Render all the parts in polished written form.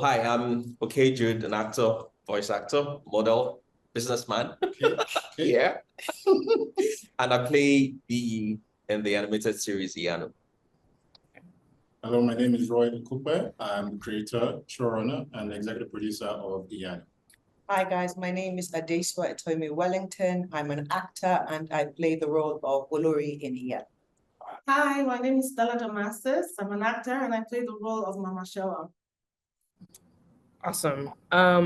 Hi, I'm okay, Jude, an actor, voice actor, model, businessman. Okay. Yeah. And I play B in the animated series Iyanu. Hello, my name is Roy Kupe. I'm the creator, showrunner, and executive producer of Iyanu. Hi guys, my name is Adeswa Etomi Wellington. I'm an actor and I play the role of Olori in Iyanu. Hi, my name is Stella Damascus. I'm an actor and I play the role of Mama Shewa. Awesome. I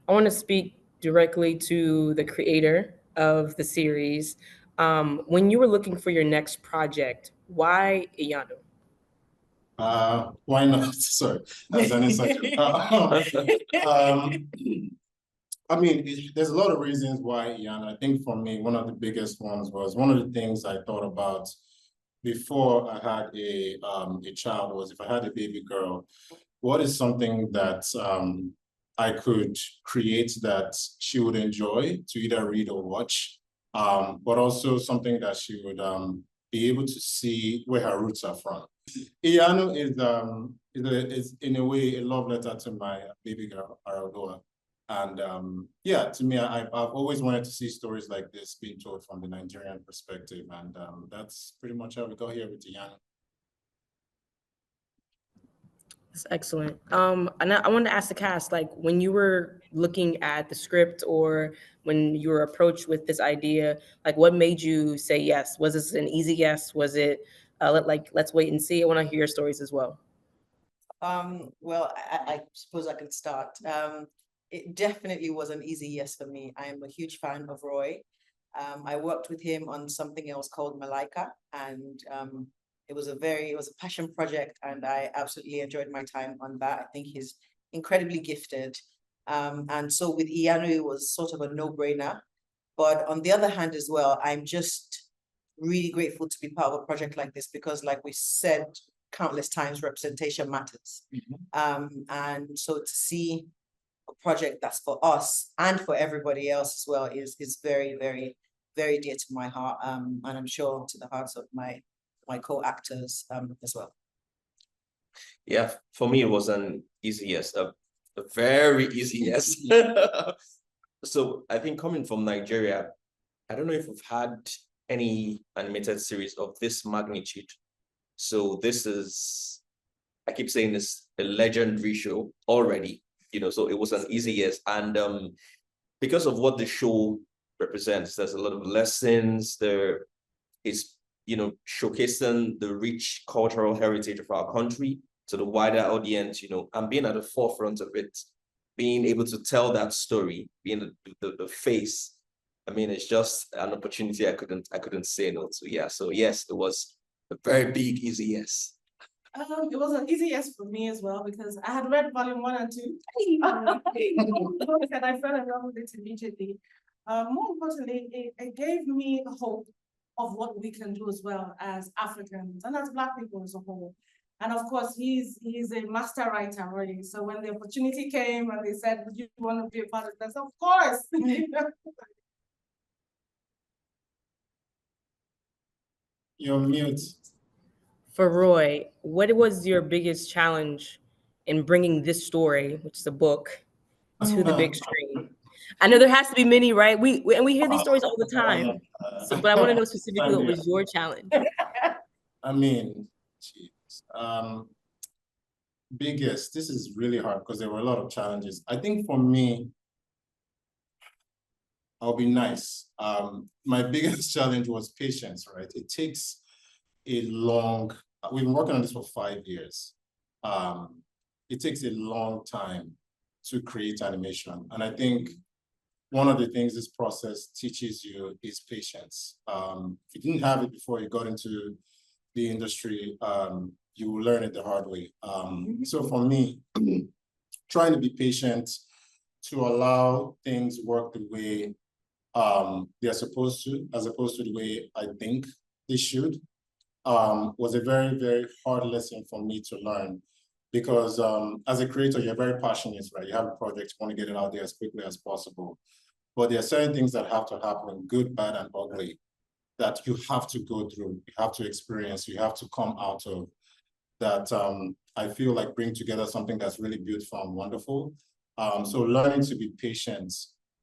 want to speak directly to the creator of the series. When you were looking for your next project, why Iyanu? Why not? Sorry, that's an insight. I mean, there's a lot of reasons why Iyanu. I think for me, one of the biggest ones was one of the things I thought about before I had a child was if I had a baby girl, what is something that I could create that she would enjoy to either read or watch, but also something that she would be able to see where her roots are from. Iyanu is in a way a love letter to my baby girl, Aragoa. And yeah, to me, I've always wanted to see stories like this being told from the Nigerian perspective. And that's pretty much how we got here with Iyanu. That's excellent. And I wanted to ask the cast, like when you were looking at the script or when you were approached with this idea, like what made you say yes? Was this an easy yes? Was it let's wait and see? I want to hear your stories as well. Well, I suppose I can start. It definitely was an easy yes for me. I am a huge fan of Roy. I worked with him on something else called Malika, and it was a passion project, and I absolutely enjoyed my time on that. I think he's incredibly gifted. And so with Iyanu, it was sort of a no-brainer. But on the other hand as well, I'm just really grateful to be part of a project like this because like we said countless times, representation matters. And so to see a project that's for us and for everybody else as well is very, very, very dear to my heart. And I'm sure to the hearts of my co-actors as well. Yeah, for me, it was an easy yes, a very easy yes. So I think coming from Nigeria, I don't know if we've had any animated series of this magnitude. So this is, I keep saying this, a legendary show already, so it was an easy yes. And because of what the show represents, there's a lot of lessons. There is, showcasing the rich cultural heritage of our country to the wider audience, and being at the forefront of it, being able to tell that story, being the face. I mean, it's just an opportunity I couldn't say no to. Yeah, so yes, it was a very big, easy yes. It was an easy yes for me as well because I had read volume 1 and 2. And I fell in love with it immediately. More importantly, it gave me hope of what we can do as well as Africans and as Black people as a whole. And of course, he's a master writer already. So when the opportunity came and they said, "Would you want to be a part of this?" Of course. You're mute. For Roy, what was your biggest challenge in bringing this story, which is a book, to the big screen? I know there has to be many, right? We hear these stories all the time. So, but I want to know specifically what was your challenge. I mean, geez. Biggest, this is really hard because there were a lot of challenges. I think for me, I'll be nice. My biggest challenge was patience, right? It takes a long, we've been working on this for 5 years. It takes a long time to create animation. And I think one of the things this process teaches you is patience. If you didn't have it before you got into the industry, you will learn it the hard way. So for me, trying to be patient, to allow things work the way they're supposed to, as opposed to the way I think they should, was a very, very hard lesson for me to learn. Because as a creator, you're very passionate, right? You have a project, you want to get it out there as quickly as possible. But there are certain things that have to happen, good, bad, and ugly, that you have to go through, you have to experience, you have to come out of. that I feel like bring together something that's really beautiful and wonderful. So learning to be patient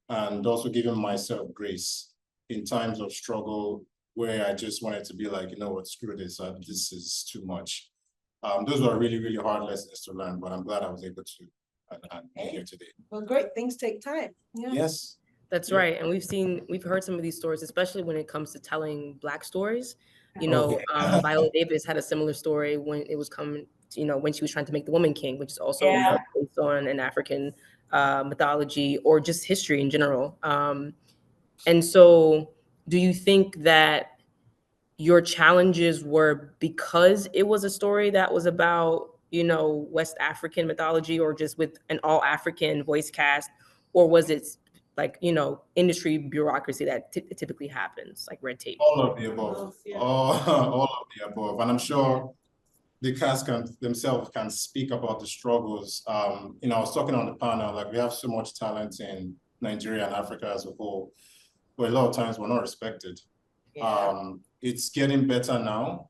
and also giving myself grace in times of struggle where I just wanted to be like, you know what, screw this, this is too much. Those were really, really hard lessons to learn, but I'm glad I was able to be here today. Well, great, things take time. Yeah. Yes. That's Yeah. right. And we've heard some of these stories, especially when it comes to telling Black stories. You Oh, know, yeah. Viola Davis had a similar story when it was coming, you know, when she was trying to make The Woman King, which is also Yeah. based on an African mythology or just history in general. And so do you think that your challenges were because it was a story that was about, you know, West African mythology or just with an all African voice cast, or was it like, you know, industry bureaucracy that typically happens, like red tape? All of the above. Both, yeah. All of the above. And I'm sure the cast themselves can speak about the struggles. You know, I was talking on the panel, like we have so much talent in Nigeria and Africa as a whole, but a lot of times we're not respected. Yeah. It's getting better now.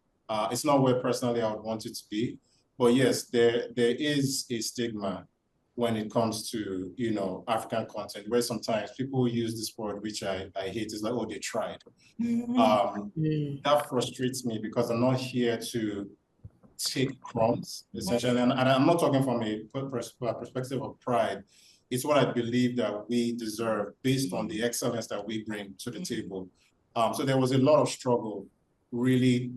It's not where personally I would want it to be, but yes, there is a stigma when it comes to, you know, African content, where sometimes people use this word, which I hate, is like, oh, they tried. That frustrates me because I'm not here to take crumbs, essentially. And I'm not talking from a perspective of pride. It's what I believe that we deserve based on the excellence that we bring to the table. So there was a lot of struggle really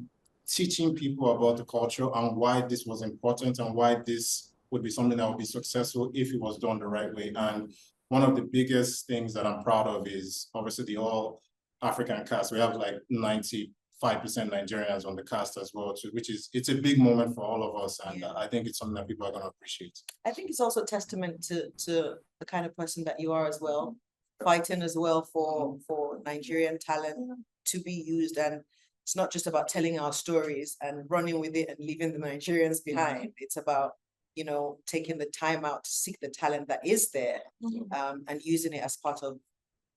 teaching people about the culture and why this was important and why this would be something that would be successful if it was done the right way. And one of the biggest things that I'm proud of is obviously the all African cast. We have like 95% Nigerians on the cast as well, too, which is, it's a big moment for all of us. And I think it's something that people are going to appreciate. I think it's also testament to the kind of person that you are as well, fighting as well for Nigerian talent to be used. And it's not just about telling our stories and running with it and leaving the Nigerians behind. It's about, you know, taking the time out to seek the talent that is there, and using it as part of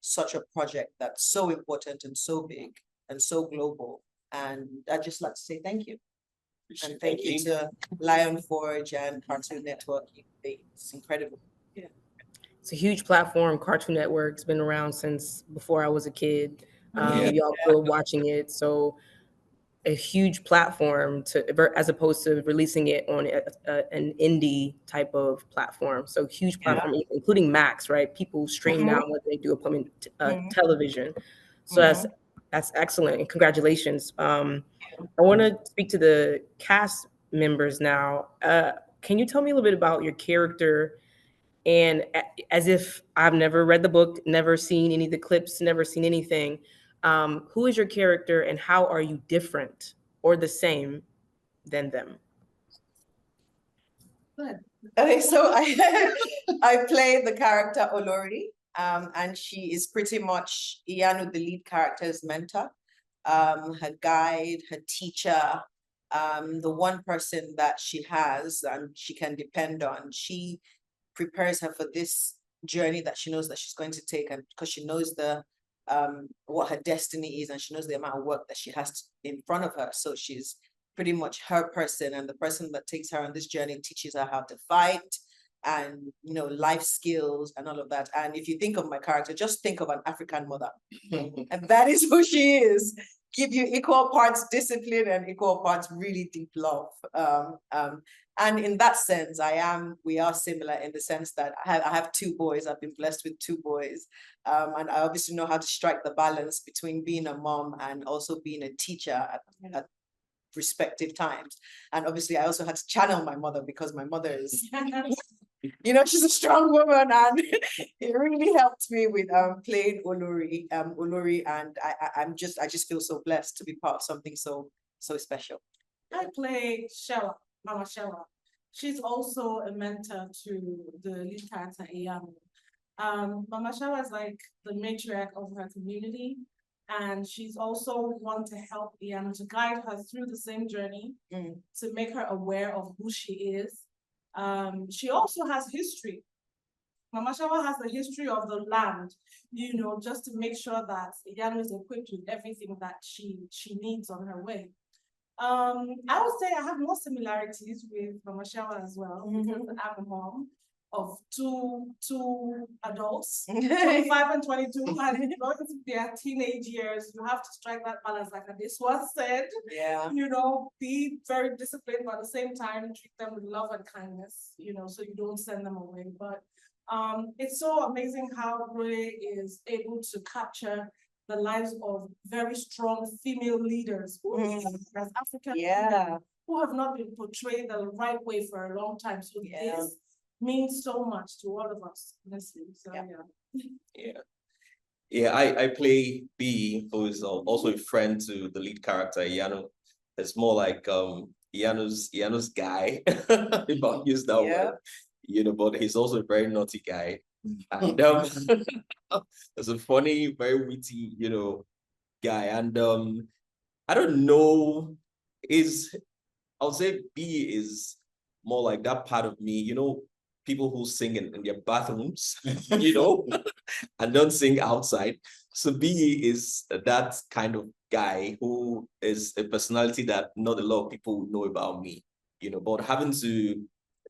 such a project that's so important and so big and so global. And I'd just like to say thank you. And thank you to Lion Forge and Cartoon Network. It's incredible. Yeah. It's a huge platform. Cartoon Network's been around since before I was a kid. Yeah. Y'all still watching it. So a huge platform to, as opposed to releasing it on an indie type of platform. So huge platform, including Max, right? People stream now when they do appointment television. So that's excellent, and congratulations. I want to speak to the cast members now. Can you tell me a little bit about your character? And as if I've never read the book, never seen any of the clips, never seen anything, who is your character and how are you different or the same than them? Okay, so I play the character Olori, and she is pretty much Iyanu, the lead character's mentor, her guide, her teacher, the one person that she has and she can depend on. She prepares her for this journey that she knows that she's going to take, and because she knows the what her destiny is, and she knows the amount of work that she has in front of her. So she's pretty much her person, and the person that takes her on this journey teaches her how to fight and, you know, life skills and all of that. And if you think of my character, just think of an African mother. And that is who she is. Give you equal parts discipline and equal parts really deep love. And in that sense, we are similar in the sense that I have two boys. I've been blessed with two boys. And I obviously know how to strike the balance between being a mom and also being a teacher at respective times. And obviously I also had to channel my mother because my mother is, you know, she's a strong woman, and it really helped me with playing Olori, and I just feel so blessed to be part of something so special. I play Shewa, Mama Shewa. She's also a mentor to the lead character Iyanu. Mama Shewa is like the matriarch of her community, and she's also one to help Iyanu, to guide her through the same journey, to make her aware of who she is. She also has history. Mama Shewa has the history of the land, you know, just to make sure that Iyanu is equipped with everything that she needs on her way. I would say I have more similarities with Mama Shawa as well, because I'm a mom of two adults, 25 and 22, and going to their teenage years. You have to strike that balance, like this was said. Yeah. You know, be very disciplined, but at the same time, treat them with love and kindness, you know, so you don't send them away. But it's so amazing how Roy is able to capture the lives of very strong female leaders who as African women, who have not been portrayed the right way for a long time. So this means so much to all of us, honestly. So I play B, who is also a friend to the lead character, Iyanu. It's more like Iyanu's guy, if I'll use that word. You know, but he's also a very naughty guy. And there's a funny, very witty, you know, guy. And I don't know, I'll say B is more like that part of me, you know, people who sing in their bathrooms, you know, and don't sing outside. So B is that kind of guy who is a personality that not a lot of people know about me, you know, but having to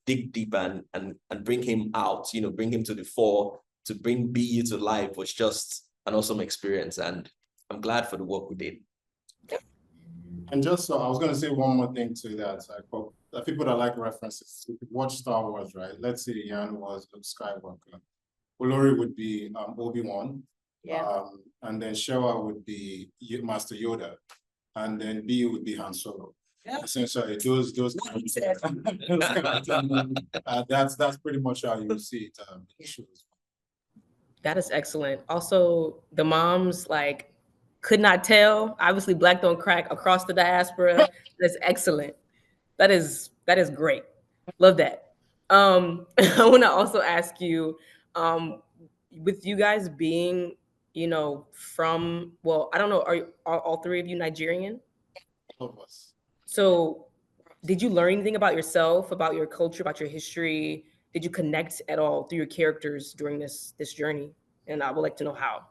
dig deep and bring him out, you know, bring him to the fore, to bring B to life was just an awesome experience. And I'm glad for the work we did. And just so I was going to say one more thing to that. People that like references, if you watch Star Wars, right? Let's say Iyanu was Luke Skywalker. Olori would be Obi-Wan. And then Shewa would be Master Yoda. And then B would be Han Solo. Essentially, those that's pretty much how you see it. That is excellent. Also, the moms like could not tell. Obviously, Black don't crack across the diaspora. That's excellent. That is great. Love that. I want to also ask you, with you guys being, you know, from, well, I don't know, are all three of you Nigerian? All of us. So did you learn anything about yourself, about your culture, about your history? Did you connect at all through your characters during this journey? And I would like to know how.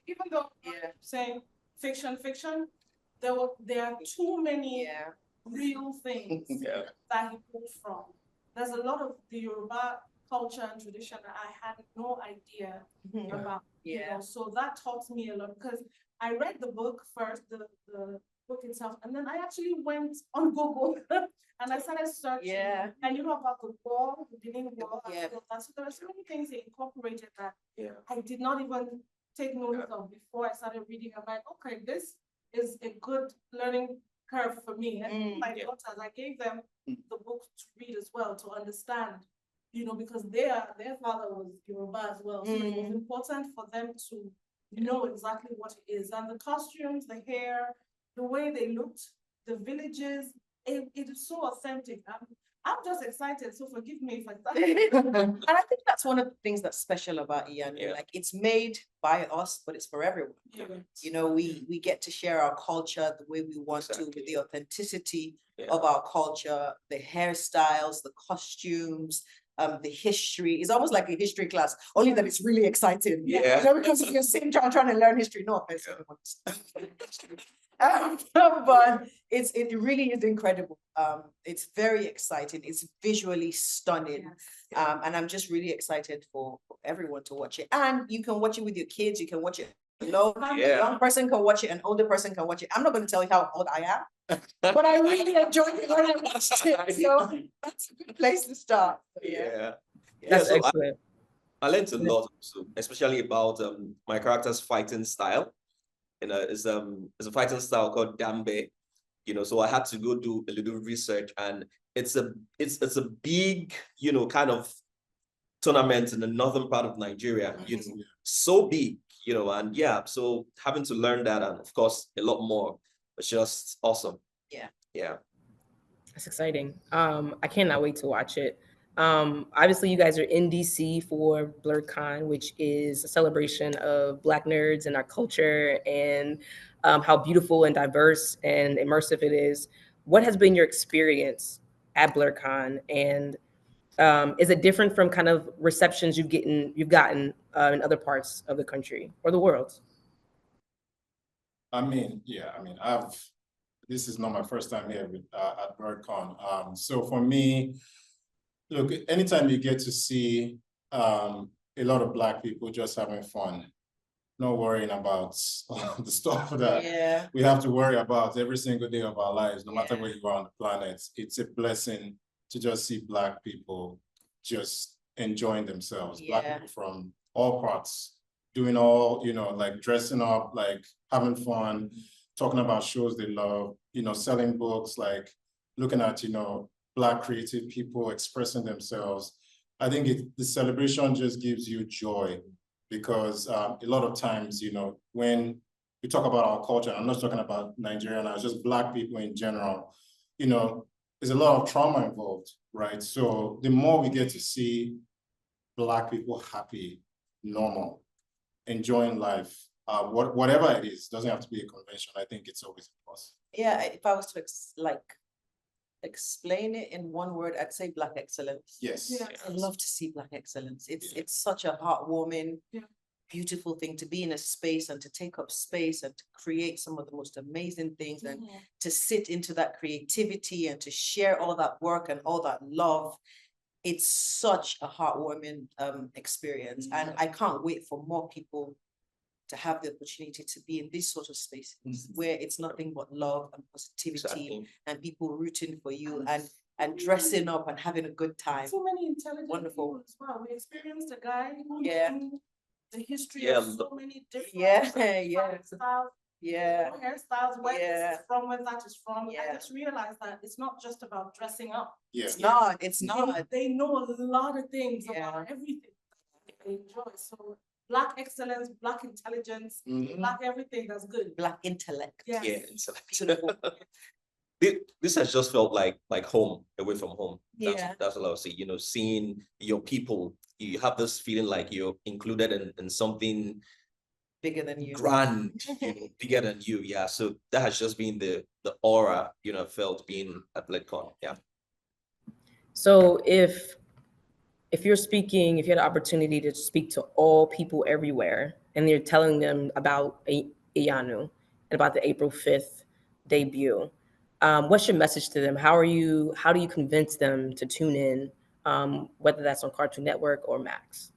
Even though saying fiction, there are too many real things that he pulled from. There's a lot of the Yoruba culture and tradition that I had no idea about. You know, so that taught me a lot, because I read the book first, the book itself, and then I actually went on Google and I started searching. And you know about the war, the Benin War, so there were so many things they incorporated that I did not even take notice of before I started reading. I'm like, okay, this is a good learning curve for me. And my daughters, I gave them the book to read as well, to understand, you know, because their father was Yoruba as well. So it was important for them to know exactly what it is. And the costumes, the hair, the way they looked, the villages, it is so authentic. I'm just excited, so forgive me if I And I think that's one of the things that's special about Iyanu. Like, it's made by us, but it's for everyone. You know, we get to share our culture the way we want to, with the authenticity of our culture, the hairstyles, the costumes, the history. It's almost like a history class, only that it's really exciting. You know, because if you're sitting trying to learn history, no offense. But it really is incredible. It's very exciting. It's visually stunning. And I'm just really excited for everyone to watch it. And you can watch it with your kids. You can watch it alone. A young person can watch it. An older person can watch it. I'm not going to tell you how old I am, but I really enjoyed it when I watched it. So that's a good place to start. That's so excellent. I learned a lot, especially about my character's fighting style. You know, it's a fighting style called Dambe. You know, so I had to go do a little research, and it's a big, you know, kind of tournament in the northern part of Nigeria. You know, so big, you know, and so having to learn that, and of course a lot more, was just awesome. That's exciting. I cannot wait to watch it. Obviously you guys are in DC for BlerDCon, which is a celebration of Black nerds and our culture, and how beautiful and diverse and immersive it is. What has been your experience at BlerDCon, and is it different from kind of receptions you've gotten in other parts of the country or the world? I mean, this is not my first time here with, at BlerDCon. So for me, look, anytime you get to see a lot of Black people just having fun, not worrying about the stuff that we have to worry about every single day of our lives, no matter where you are on the planet, it's a blessing to just see Black people just enjoying themselves. Black people from all parts, doing all, you know, like dressing up, like having fun, talking about shows they love, you know, selling books, like looking at, you know, Black creative people expressing themselves. I think the celebration just gives you joy, because a lot of times, you know, when we talk about our culture, I'm not talking about Nigeria now, just Black people in general, you know, there's a lot of trauma involved, right? So the more we get to see Black people happy, normal, enjoying life, whatever it is, doesn't have to be a convention. I think it's always a plus. Yeah, if I was to explain it in one word, I'd say Black excellence. Yes. Yeah. I love to see Black excellence. It's such a heartwarming, beautiful thing to be in a space and to take up space and to create some of the most amazing things and to sit into that creativity and to share all that work and all that love. It's such a heartwarming experience, and I can't wait for more people to have the opportunity to be in these sort of spaces where it's nothing but love and positivity and people rooting for you and dressing up and having a good time. So many intelligent people as well. We experienced a guy who knew the history of so many different styles. Hairstyles, where this is from, where that is from. I just realized that it's not just about dressing up. It's not. It's not. They know a lot of things about everything they enjoy. So Black excellence, Black intelligence, Black everything, that's good. Black intellect. Intellect. This has just felt like home, away from home. That's what I would say. You know, seeing your people, you have this feeling like you're included in something bigger than you, grand, you know, bigger than you. Yeah. So that has just been the aura, you know, felt being at BlerDCon. Yeah. So if you're speaking, if you had the opportunity to speak to all people everywhere and you're telling them about Iyanu and about the April 5th debut, what's your message to them? How do you convince them to tune in, whether that's on Cartoon Network or Max?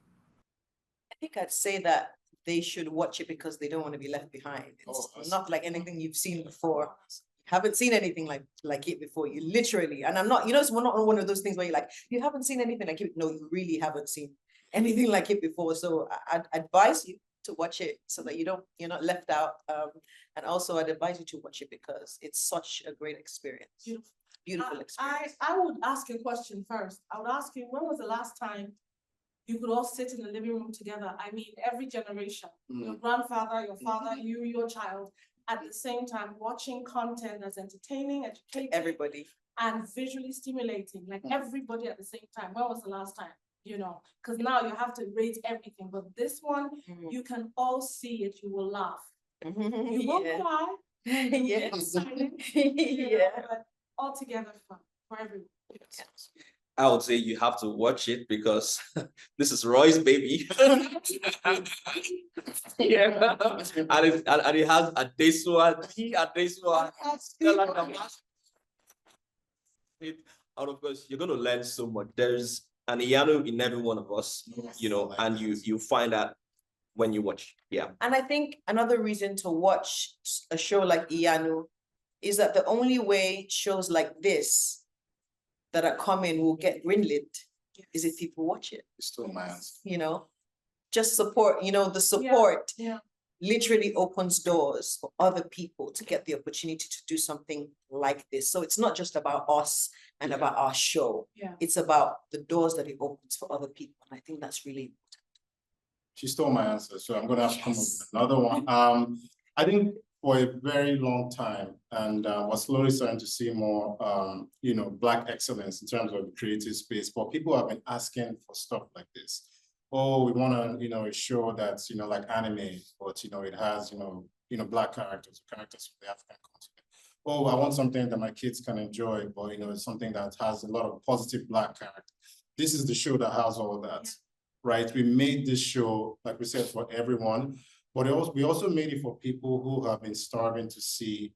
I think I'd say that they should watch it because they don't want to be left behind. It's not like anything you've seen before. Haven't seen anything like it before. You literally, and I'm not, you know, it's not one of those things where you're like, you haven't seen anything like it. No, you really haven't seen anything like it before. So I'd advise you to watch it so that you're not left out. And also I'd advise you to watch it because it's such a great experience. Beautiful experience. I would ask you a question first. I would ask you, when was the last time you could all sit in the living room together? I mean, every generation, your grandfather, your father, you, your child, at the same time watching content that's entertaining, educating, everybody, and visually stimulating, like everybody at the same time. When was the last time? You know, because now you have to rate everything, but this one, you can all see it, you will laugh. You won't cry. Yes. But all together fun for everyone. I would say you have to watch it because this is Roy's baby. And it has Adesua, out of course, you're going to learn so much. There's an Iyanu in every one of us, you know, and you find that when you watch. Yeah. And I think another reason to watch a show like Iyanu is that the only way shows like this that are coming will get greenlit is if people watch it. Still my answer. You know, just support, you know, the support literally opens doors for other people to get the opportunity to do something like this. So it's not just about us and about our show. It's about the doors that it opens for other people. And I think that's really important. She stole my answer, so I'm gonna have to come up with another one. I think for a very long time, and we're slowly starting to see more, you know, Black excellence in terms of the creative space. But people have been asking for stuff like this. Oh, we want to, you know, a show that's, you know, like anime, but you know, it has, you know, Black characters from the African continent. Oh, I want something that my kids can enjoy, but you know, it's something that has a lot of positive Black character. This is the show that has all that, right? We made this show, like we said, for everyone. But we also made it for people who have been starving to see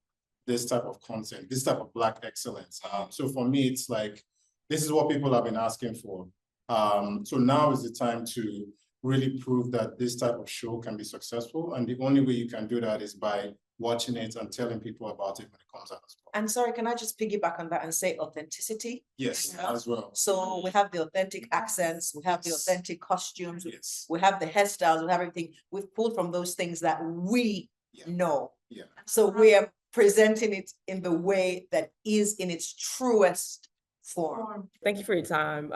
this type of content, this type of Black excellence. So for me, it's like, this is what people have been asking for. So now is the time to really prove that this type of show can be successful. And the only way you can do that is by watching it and telling people about it when it comes out as well. And sorry, can I just piggyback on that and say authenticity? Yes, as well. So we have the authentic accents, we have the Yes. authentic costumes, Yes. we have the hairstyles, we have everything. We've pulled from those things that we Yeah. know. Yeah. So we are presenting it in the way that is in its truest form. Thank you for your time.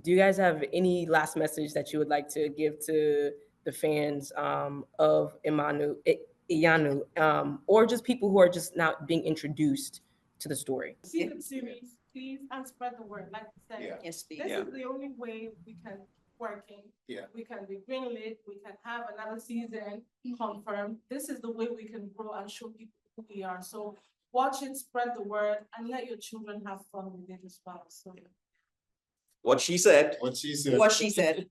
Do you guys have any last message that you would like to give to the fans of Iyanu, or just people who are just now being introduced to the story? See the series, please, and spread the word. Like I said, Yeah. Yes, please. this Yeah. is the only way we can working. Yeah. We can be greenlit, we can have another season confirmed. This is the way we can grow and show people who we are. So watch it, spread the word, and let your children have fun with it as well. So What she said. What she said. What she said.